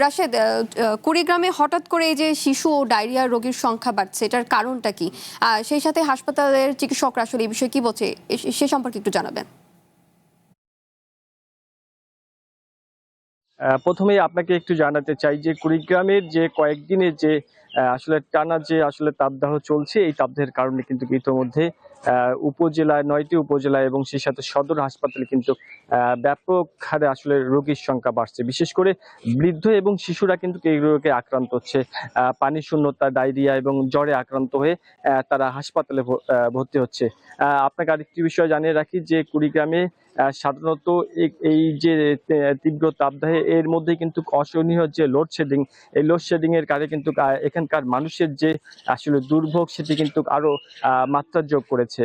রাশেদ, কুড়িগ্রামে হঠাৎ করে এই যে শিশু ও ডায়রিয়া রোগীর সংখ্যা বাড়ছে, এটার কারণটা কি? সেই সাথে হাসপাতালের চিকিৎসকরা আসলে এই বিষয়ে কি বলছে, সে সম্পর্কে একটু জানাবেন। প্রথমেই আপনাকে একটু জানাতে চাই যে কুড়িগ্রামের যে কয়েকদিনের যে আসলে টানা যে আসলে তাপদাহ চলছে, এই তাপদাহের কারণে কিন্তু ইতোমধ্যে উপজেলায় ৯টি উপজেলা এবং সেই সাথে সদর হাসপাতালে কিন্তু ব্যাপক হারে আসলে রোগীর সংখ্যা বাড়ছে। বিশেষ করে বৃদ্ধ এবং শিশুরা কিন্তু এই রোগে আক্রান্ত হচ্ছে। পানি শূন্যতা, ডায়রিয়া এবং জ্বরে আক্রান্ত হয়ে তারা হাসপাতালে ভর্তি হচ্ছে। আপনাকে আরেকটি বিষয় জানিয়ে রাখি যে কুড়িগ্রামে সাধারণত এই যে তীব্র তাপদাহে এর মধ্যে কিন্তু অসহনীয় যে লোডশেডিং, এই লোডশেডিং এর কারণে কিন্তু এখানকার মানুষের যে আসলে দুর্ভোগ, সেটি কিন্তু আরো মাত্রা যোগ করেছে।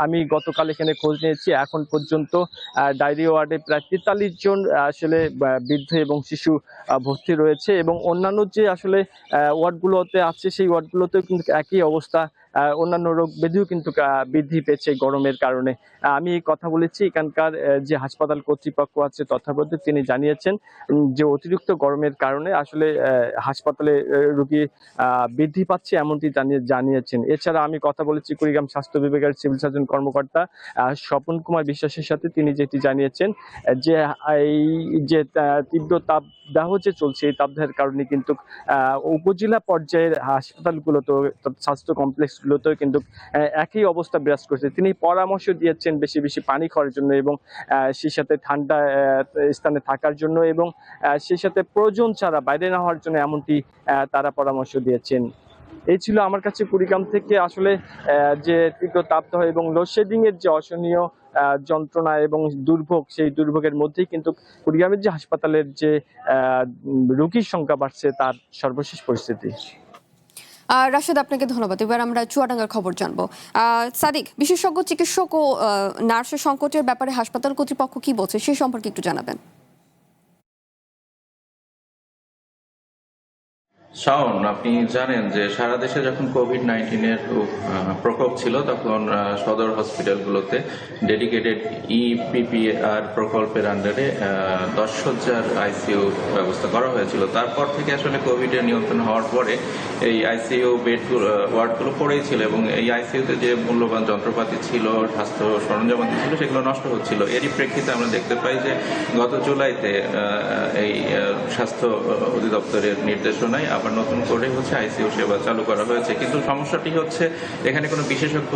আমি গতকাল এখানে খোঁজ নিয়েছি, এখন পর্যন্ত ডায়রিয়া ওয়ার্ডে প্রায় ৪৩ জন আসলে বৃদ্ধ এবং শিশু ভর্তি রয়েছে এবং অন্যান্য যে আসলে ওয়ার্ডগুলোতে আছে, সেই ওয়ার্ডগুলোতেও কিন্তু একই অবস্থা। অন্যান্য রোগ ব্যাধিও কিন্তু বৃদ্ধি পেয়েছে গরমের কারণে। আমি কথা বলেছি এখানকার যে হাসপাতাল কর্তৃপক্ষ আছে তত্ত্বাবধায়ক, তিনি জানিয়েছেন যে অতিরিক্ত গরমের কারণে আসলে হাসপাতালে রোগী বৃদ্ধি পাচ্ছে, এমনটি জানিয়েছেন। এছাড়া আমি কথা বলেছি কুড়িগ্রাম স্বাস্থ্য বিভাগের সিভিল সার্জন কর্মকর্তা স্বপন কুমার বিশ্বাসের সাথে। তিনি যেটি জানিয়েছেন যে এই যে তীব্র তাপদাহ যে চলছে, এই তাপদাহের কারণে কিন্তু উপজেলা পর্যায়ের হাসপাতালগুলোতেও, স্বাস্থ্য কমপ্লেক্সগুলোতেও কিন্তু একই অবস্থা বিরাজ করছে। তিনি পরামর্শ দিয়েছেন বেশি বেশি পানি খাওয়ার জন্য এবং সেই সাথে ঠান্ডা স্থানে থাকার জন্য এবং সেই সাথে প্রয়োজন ছাড়া বাইরে না হওয়ার জন্য, এমনটি তারা পরামর্শ দিয়েছেন। এই ছিল আমার কাছে কুড়িগ্রাম থেকে আসলে যে তীব্র তাপদাহ এবং লোডশেডিং এর যে অসহনীয় যন্ত্রণা এবং দুর্ভোগ, সেই দুর্ভোগের মধ্যেই কিন্তু কুড়িগ্রামের যে হাসপাতালের যে রোগীর সংখ্যা বাড়ছে, তার সর্বশেষ পরিস্থিতি। রাশেদ, আপনাকে ধন্যবাদ। এবার আমরা চুয়াডাঙ্গার খবর জানবো। সাদিক, বিশেষজ্ঞ চিকিৎসক ও নার্সের সংকটের ব্যাপারে হাসপাতাল কর্তৃপক্ষ কি বলছে, সে সম্পর্কে একটু জানাবেন। শাওন, আপনি জানেন যে সারা দেশে যখন কোভিড-19 প্রকোপ ছিল, তখন সদর হসপিটালগুলোতে ডেডিকেটেড ইপিপিআর প্রকল্পের আন্ডারে 10 শয্যার আইসিইউ ব্যবস্থা করা হয়েছিল। তারপর থেকে আসলে কোভিডের নিয়ন্ত্রণ হওয়ার পরে এই আইসিইউ ওয়ার্ডগুলো পড়েই ছিল এবং এই আইসিইউতে যে মূল্যবান যন্ত্রপাতি ছিল, স্বাস্থ্য সরঞ্জামাদি ছিল, সেগুলো নষ্ট হচ্ছিল। এরই প্রেক্ষিতে আমরা দেখতে পাই যে গত জুলাইতে এই স্বাস্থ্য অধিদপ্তরের নির্দেশনায় আবার নতুন করে আইসিইউ সেবা চালু করা হয়েছে। কিন্তু সমস্যাটি হচ্ছে এখানে কোনো বিশেষজ্ঞ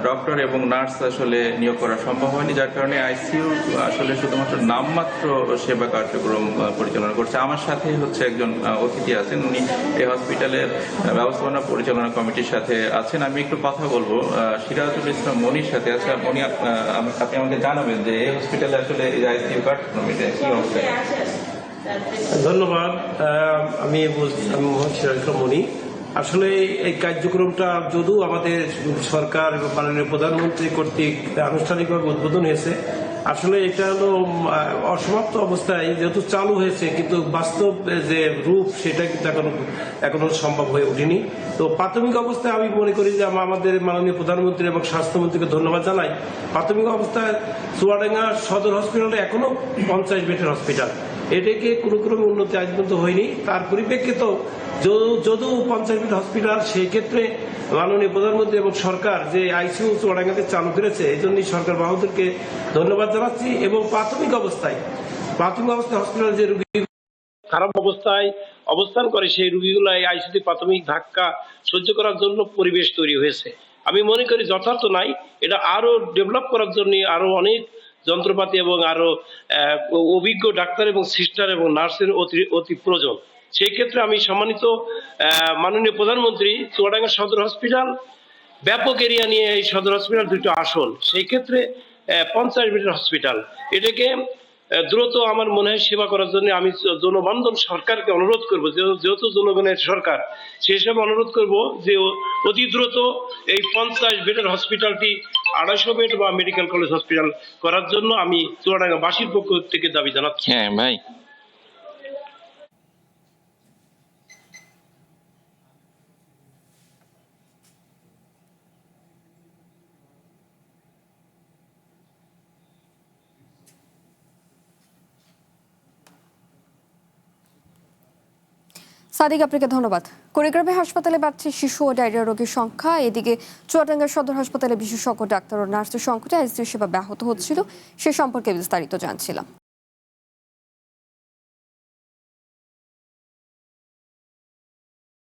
ডক্টর এবং নার্স আসলে নিয়োগ করা সম্ভব হয়নি, যার কারণে আইসিইউ আসলে শুধুমাত্র নামমাত্র সেবা কার্যক্রম পরিচালনা করছে। আমার সাথে একজন অতিথি আছেন, উনি এই হসপিটালের ব্যবস্থাপনা পরিচালনা কমিটির সাথে আছেন। আমি একটু কথা বলবো সিরাজুল ইসলাম মনির সাথে। আচ্ছা মনি, আপনি আমাকে জানাবেন যে এই হসপিটালে আসলে এই আইসিইউ কার্যক্রমটা কি অবস্থা? ধন্যবাদ। আমি মোহাম্মদ সিরাজুল মনি। আসলে এই কার্যক্রমটা যদিও আমাদের সরকার এবং মাননীয় প্রধানমন্ত্রী কর্তৃক আনুষ্ঠানিকভাবে উদ্বোধন হয়েছে, আসলে এটা হলো অসমাপ্ত অবস্থায় যেহেতু চালু হয়েছে, কিন্তু বাস্তব যে রূপ সেটা কিন্তু এখনো সম্ভব হয়ে ওঠেনি। তো প্রাথমিক অবস্থায় আমি মনে করি যে আমাদের মাননীয় প্রধানমন্ত্রী এবং স্বাস্থ্যমন্ত্রীকে ধন্যবাদ জানাই। প্রাথমিক অবস্থায় চুয়াডাঙ্গা সদর হসপিটালটা এখনো 50 বেডের হসপিটাল, এটাকে কোনো ক্রমে উন্নতি আজ পর্যন্ত হয়নি। তার পরিপ্রেক্ষিত যদিও 50 বেড হসপিটাল, সেই ক্ষেত্রে মাননীয় প্রধানমন্ত্রী এবং সরকার যে আইসিইউ চুয়াডাঙ্গাতে চালু করেছে, এই জন্যই সরকার বাহাদুরকে ধন্যবাদ জানাচ্ছি। এবং প্রাথমিক অবস্থায় হসপিটাল যে রোগী খারাপ অবস্থায় অবস্থান করে, সেই রোগীগুলো এই আইসিইউতে প্রাথমিক ধাক্কা সহ্য করার জন্য পরিবেশ তৈরি হয়েছে। আমি মনে করি যথার্থ নাই, এটা আরো ডেভেলপ করার জন্য আরো অনেক যন্ত্রপাতি এবং আরো অভিজ্ঞ ডাক্তার এবং সিস্টার এবং নার্সের অতি প্রয়োজন। সেই ক্ষেত্রে আমি সম্মানিত মাননীয় প্রধানমন্ত্রী, চুয়াডাঙ্গা সদর হসপিটাল ব্যাপক এরিয়া নিয়ে এই সদর হসপিটাল 2টো আসন, সেই ক্ষেত্রে 50 বেডের হসপিটাল, এটাকে দ্রুত আমার মনে হয় সেবা করার জন্য আমি জনবান্ধব সরকারকে অনুরোধ করব, যেহেতু জনগণের সরকার, সেই হিসাবে অনুরোধ করব যে অতি দ্রুত এই 50 বেডের হসপিটালটি 250 বেড বা মেডিকেল কলেজ হসপিটাল করার জন্য আমি চুয়াডাঙ্গাবাসীর পক্ষ থেকে দাবি জানাচ্ছি। হ্যাঁ ভাই। সাদিক, আপনাকে ধন্যবাদ। কুড়িগ্রামে হাসপাতালে বাড়ছে শিশু ও ডায়রিয়া রোগীর সংখ্যা। এদিকে চুয়াডাঙ্গা সদর হাসপাতালে বিশেষজ্ঞ ডাক্তার ও নার্সের সংকটে আইসিইউ সেবা ব্যাহত হচ্ছিল। সে সম্পর্কে বিস্তারিত জানছিলাম।